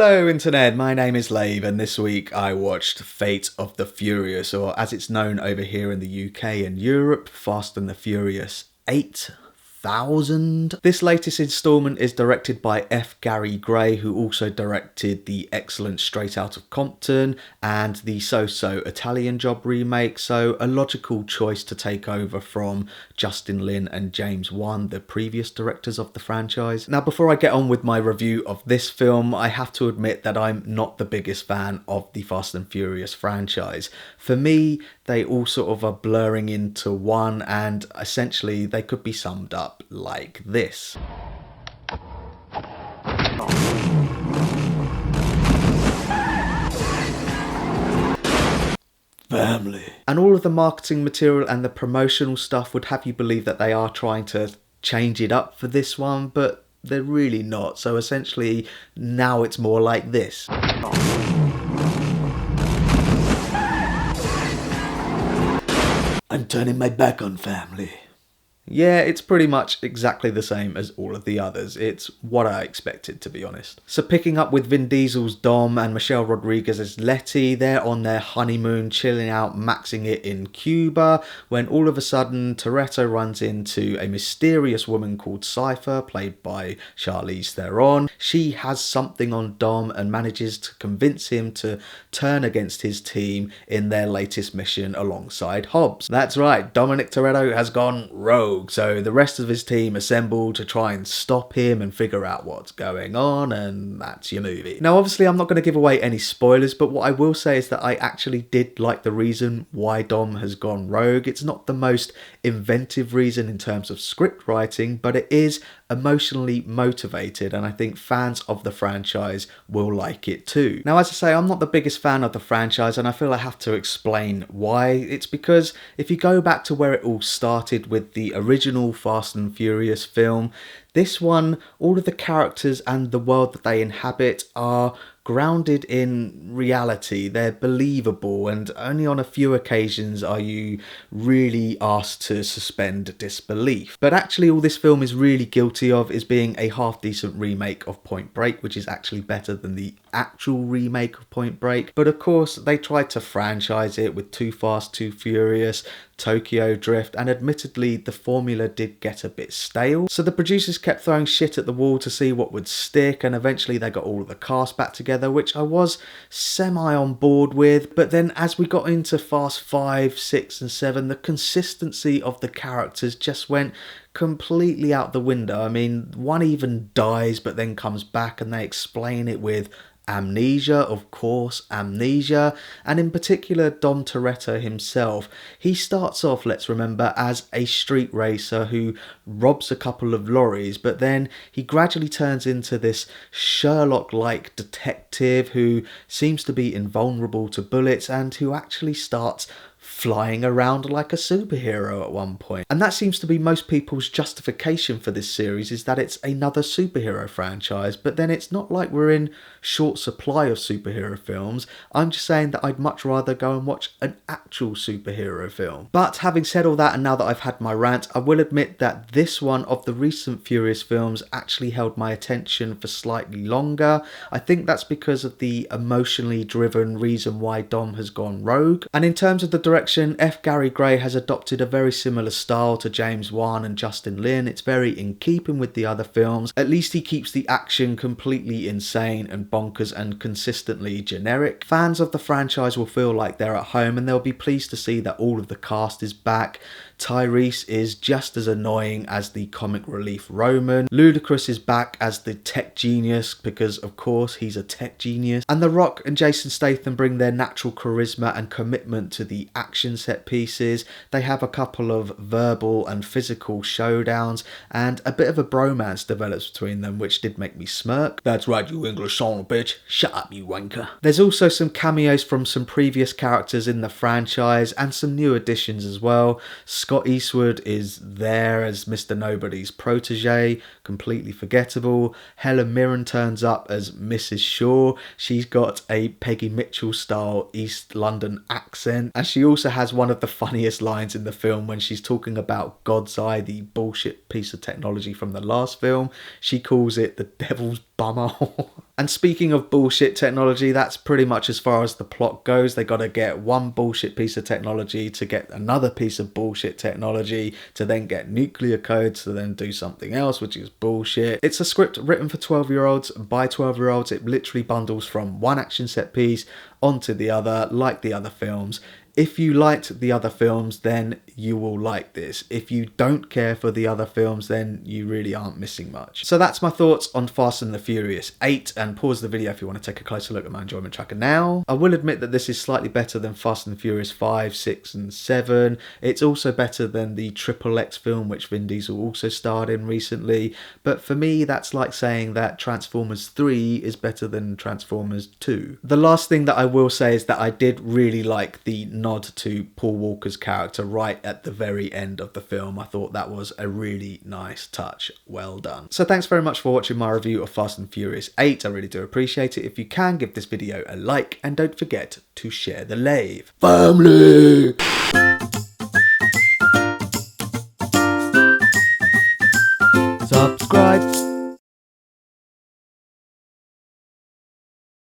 Hello Internet, my name is Lave and this week I watched Fate of the Furious, or as it's known over here in the UK and Europe, Fast and the Furious 8,000. This latest instalment is directed by F. Gary Gray, who also directed the excellent Straight Outta Compton and the so-so Italian Job remake, so a logical choice to take over from Justin Lin and James Wan, the previous directors of the franchise. Now, before I get on with my review of this film, I have to admit that I'm not the biggest fan of the Fast and Furious franchise. For me, they all sort of are blurring into one, and essentially they could be summed up like this. Family. And all of the marketing material and the promotional stuff would have you believe that they are trying to change it up for this one, but they're really not. So essentially now it's more like this. I'm turning my back on family. Yeah, it's pretty much exactly the same as all of the others. It's what I expected, to be honest. So picking up with Vin Diesel's Dom and Michelle Rodriguez's Letty, they're on their honeymoon, chilling out, maxing it in Cuba, when all of a sudden Toretto runs into a mysterious woman called Cypher, played by Charlize Theron. She has something on Dom and manages to convince him to turn against his team in their latest mission alongside Hobbs. That's right, Dominic Toretto has gone rogue. So the rest of his team assemble to try and stop him and figure out what's going on, and that's your movie. Now obviously I'm not going to give away any spoilers, but what I will say is that I actually did like the reason why Dom has gone rogue. It's not the most inventive reason in terms of script writing, but it is emotionally motivated, and I think fans of the franchise will like it too. Now, as I say, I'm not the biggest fan of the franchise, and I feel I have to explain why. It's because if you go back to where it all started with the original Fast and Furious film, this one, all of the characters and the world that they inhabit are grounded in reality. They're believable, and only on a few occasions are you really asked to suspend disbelief. But actually all this film is really guilty of is being a half-decent remake of Point Break, which is actually better than the actual remake of Point Break. But of course they tried to franchise it with Too Fast, Too Furious, Tokyo Drift, and admittedly the formula did get a bit stale. So the producers kept throwing shit at the wall to see what would stick, and eventually they got all of the cast back together, which I was semi on board with. But then as we got into Fast 5, 6 and 7, the consistency of the characters just went completely out the window. I mean, one even dies but then comes back, and they explain it with amnesia, of course, amnesia. And in particular Dom Toretto himself, he starts off, let's remember, as a street racer who robs a couple of lorries, but then he gradually turns into this Sherlock-like detective who seems to be invulnerable to bullets and who actually starts flying around like a superhero at one point. And that seems to be most people's justification for this series, is that it's another superhero franchise, but then it's not like we're in short supply of superhero films. I'm just saying that I'd much rather go and watch an actual superhero film. But having said all that, and now that I've had my rant, I will admit that this one of the recent Furious films actually held my attention for slightly longer. I think that's because of the emotionally driven reason why Dom has gone rogue. And in terms of the direction, F. Gary Gray has adopted a very similar style to James Wan and Justin Lin. It's very in keeping with the other films. At least he keeps the action completely insane and bonkers and consistently generic. Fans of the franchise will feel like they're at home, and they'll be pleased to see that all of the cast is back. Tyrese is just as annoying as the comic relief Roman. Ludacris is back as the tech genius, because of course he's a tech genius. And The Rock and Jason Statham bring their natural charisma and commitment to the action set pieces. They have a couple of verbal and physical showdowns, and a bit of a bromance develops between them, which did make me smirk. That's right, you English son of a bitch. Shut up, you wanker. There's also some cameos from some previous characters in the franchise and some new additions as well. Scott Eastwood is there as Mr. Nobody's protege, completely forgettable. Helen Mirren turns up as Mrs. Shaw. She's got a Peggy Mitchell style East London accent, and she also has one of the funniest lines in the film when she's talking about God's Eye, the bullshit piece of technology from the last film. She calls it the devil's bumhole. And speaking of bullshit technology, that's pretty much as far as the plot goes. They got to get one bullshit piece of technology to get another piece of bullshit technology to then get nuclear codes to then do something else, which is bullshit. It's a script written for 12-year-olds by 12-year-olds. It literally bundles from one action set piece onto the other, like the other films. If you liked the other films, then you will like this. If you don't care for the other films, then you really aren't missing much. So that's my thoughts on Fast and the Furious 8, and pause the video if you want to take a closer look at my enjoyment tracker now. I will admit that this is slightly better than Fast and Furious 5, 6 and 7. It's also better than the XXX film, which Vin Diesel also starred in recently, but for me that's like saying that Transformers 3 is better than Transformers 2. The last thing that I will say is that I did really like the nod to Paul Walker's character right at the very end of the film. I thought that was a really nice touch. Well done. So thanks very much for watching my review of Fast and Furious 8. I really do appreciate it. If you can, give this video a like and don't forget to share the Lave family. Subscribe.